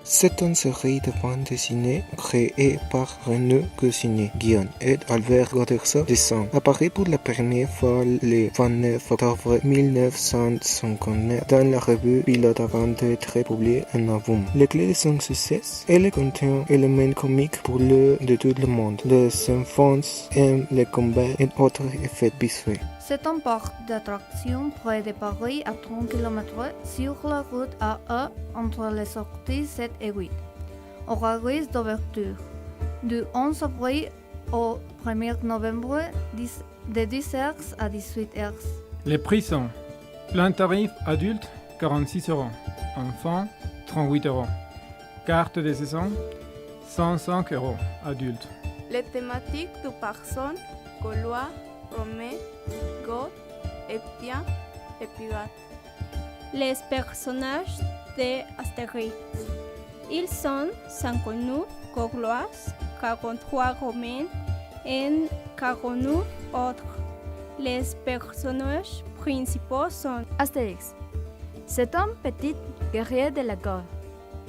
C'est une série de bandes dessinées créée par René Goscinny-Guion et Albert Godersa dessin, apparu pour la première fois le 29 octobre 1959 dans la revue Pilote avant d'être publié en novembre. Les clés de son succès, elle contient éléments comiques pour de tout le monde. Les enfants aiment les combats et autres effets visuels. C'est un parc d'attractions près de Paris à 30 km sur la route A1 entre les sorties 7 et 8. Horaires d'ouverture du 11 avril au 1er novembre de 10h à 18h. Les prix sont plein tarif adulte 46 €, enfant 38 €, carte de saison 105 € adulte. Les thématiques du parc sont gaulois, romains, goths, égyptiens et pirates. Les personnages de Astérix. Ils sont 59 gaulois, 43 romains et 49 autres. Les personnages principaux sont Astérix. C'est un petit guerrier de la Gaule.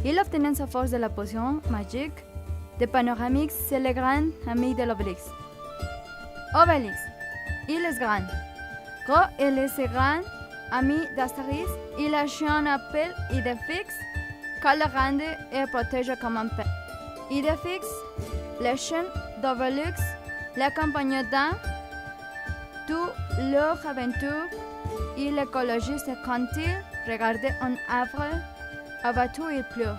Il obtient sa force de la potion magique de Panoramix, c'est le grand ami de l'Obélix. Obélix. Il est grand. Gros, il est ce grand ami d'Astérix. Il a un appel Idéfix qu'elle le rende et protège comme un père. Idéfix, le chien d'Obélix, l'accompagne dans toute leur aventure. Il écologiste quand il regarde un arbre abattu, il pleure.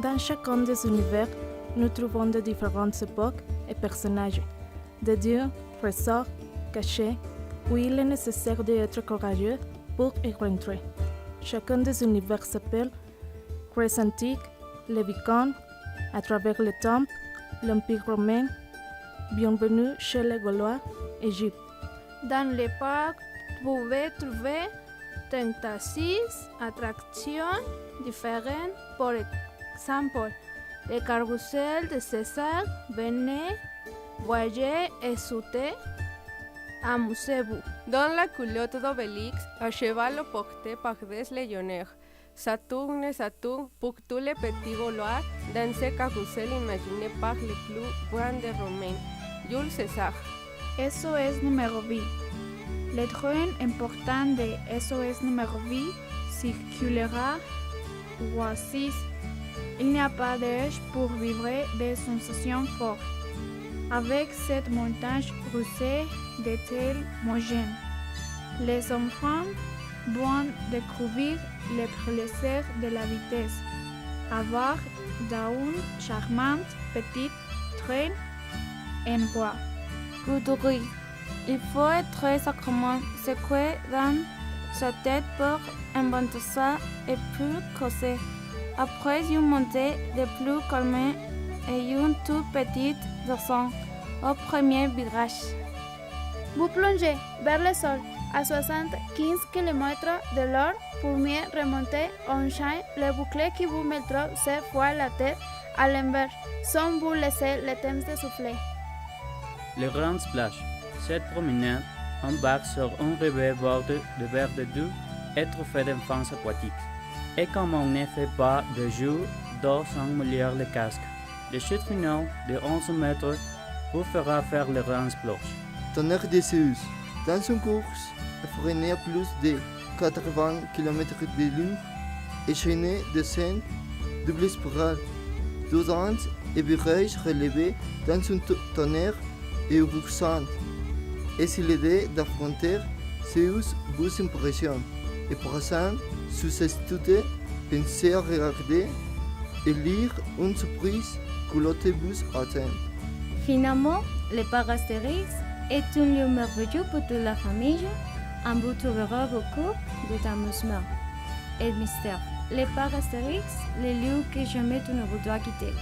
Dans chacun des univers, nous trouvons de différentes époques et personnages, des dieux, trésors, cachés, où il est nécessaire d'être courageux pour y rentrer. Chacun des univers s'appelle Grèce antique, les Vikings, à travers le temps, l'Empire romain, bienvenue chez les Gaulois, Égypte. Dans le parc, vous pouvez trouver 36 attractions différentes, par exemple, le carrousel de César, venez, voyez et sautez. Amusez-vous. Dans la culotte d'Obélix, un cheval porté par des légionnaires. Saturne et Saturne pour tous les petits Gaulois dans ce carrousel imaginé par le plus grand des Romains, Jules César. SOS numéro 8. Le train important de SOS numéro 8 circulera Oasis. Il n'y a pas d'âge pour vivre des sensations fortes. Avec cette montagne russée de tels homogènes, les enfants vont découvrir les plaisirs de la vitesse, avoir dans une charmante petite train en bois. Couturier. Il faut être sacrément secoué dans sa tête pour inventer ça et puis causer. Après une montée de plus calme et une toute petite descente au premier virage. Vous plongez vers le sol à 75 km de l'heure pour mieux remonter en chaîne le bouclier qui vous mettra 7 fois la tête à l'envers sans vous laisser le temps de souffler. Le grand splash. Cette promenade embarque sur un rêve bordé de verre de doux et trophée d'enfance aquatique. Et comme on ne fait pas de jour d'eau sans mouiller le casque, le chute final de 11 mètres vous fera faire le grand splash. Tonnerre de Zeus. Dans une course freinée à plus de 80 km de l'heure, enchaînée de scènes, double spirale, 2 ans et virages relevés dans un tonnerre et ruxante. Et si l'idée d'affronter Zeus vous impressionne, et pour ça, sous-étudiez, pensez à regarder et lire une surprise que l'autre vous attend. Finalement, le parc Astérix est un lieu merveilleux pour toute la famille. On vous trouvera beaucoup d'amusement et de mystère. Le parc Astérix, le lieu que jamais tu ne voudras quitter.